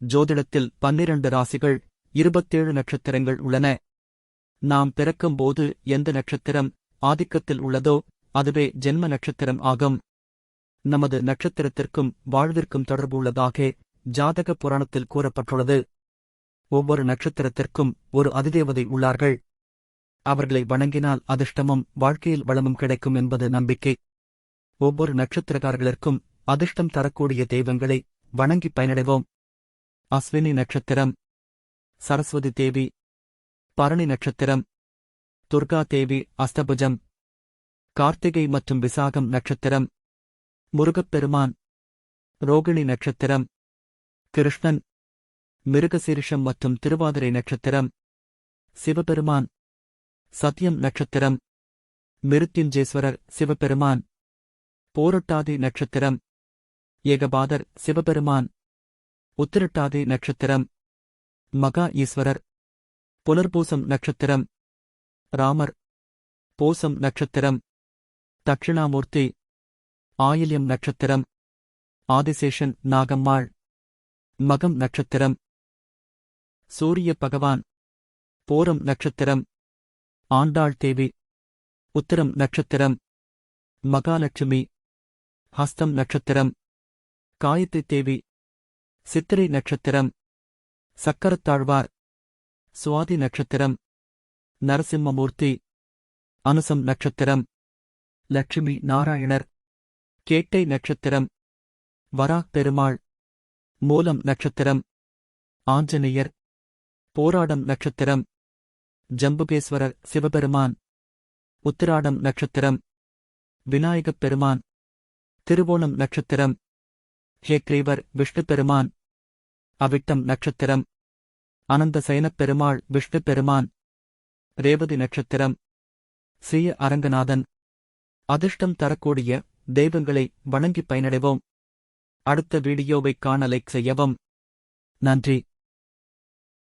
ஜோதிடத்தில் 12 ராசிகள், 27 நட்சத்திரங்கள் உள்ளன. நாம் பிறக்கும்போது எந்த நட்சத்திரம் ஆதிக்கத்தில் உள்ளதோ அதுவே ஜென்ம நட்சத்திரம் ஆகும். நமது நட்சத்திரத்திற்கும் வாழ்விற்கும் தொடர்பு உள்ளதாக ஜாதக புராணத்தில் கூறப்பட்டுள்ளது. ஒவ்வொரு நட்சத்திரத்திற்கும் ஒரு அதிதேவதை உள்ளார்கள். அவர்களை வணங்கினால் அதிர்ஷ்டமும் வாழ்க்கையில் வளமும் கிடைக்கும் என்பது நம்பிக்கை. ஒவ்வொரு நட்சத்திரக்காரர்களுக்கும் அதிர்ஷ்டம் தரக்கூடிய தெய்வங்களை வணங்கி பயனடைவோம். அஸ்வினி நட்சத்திரம் சரஸ்வதி தேவி, பரணி நட்சத்திரம் துர்கா தேவி அஷ்டபுஜம், கார்த்திகை மற்றும் விசாகம் நட்சத்திரம் முருகப்பெருமான், ரோகிணி நட்சத்திரம் கிருஷ்ணன், மிருகசீரிஷம் மற்றும் திருவாதிரை நட்சத்திரம் சிவபெருமான், சத்யம் நட்சத்திரம் மிருத்யுஞ்சேஸ்வரர் சிவபெருமான், போரட்டாதி நட்சத்திரம் ஏகபாதர் சிவபெருமான், உத்திரட்டாதி நட்சத்திரம் மகா ஈஸ்வரர், புனர்பூசம் நட்சத்திரம் ராமர், பூசம் நட்சத்திரம் தட்சிணாமூர்த்தி, ஆயில்யம் நட்சத்திரம் ஆதிசேஷன் நாகம்மாள், மகம் நட்சத்திரம் சூரிய பகவான், போரம் நட்சத்திரம் ஆண்டாள் தேவி, உத்திரம் நட்சத்திரம் மகாலட்சுமி, ஹஸ்தம் நட்சத்திரம் காயத்ரி தேவி, சித்திரை நட்சத்திரம் சக்கரத்தாழ்வார், சுவாதி நட்சத்திரம் நரசிம்மமூர்த்தி, அனுசம் நட்சத்திரம் லட்சுமி நாராயணர், கேட்டை நட்சத்திரம் வராக் பெருமாள், மூலம் நட்சத்திரம் ஆஞ்சநேயர், போராடம் நட்சத்திரம் ஜம்புகேஸ்வரர் சிவபெருமான், உத்திராடம் நட்சத்திரம் விநாயகப் பெருமான், திருவோணம் நட்சத்திரம் ஹேக்ரீவர் விஷ்ணு பெருமான், அவிட்டம் நட்சத்திரம் அனந்த சயனப் பெருமாள் விஷ்ணு பெருமான், ரேவதி நட்சத்திரம் ஸ்ரீய அரங்கநாதன். அதிர்ஷ்டம் தரக்கூடிய தெய்வங்களை வணங்கி பயனடைவோம். அடுத்த வீடியோவைக் காண லைக் செய்யவும். நன்றி.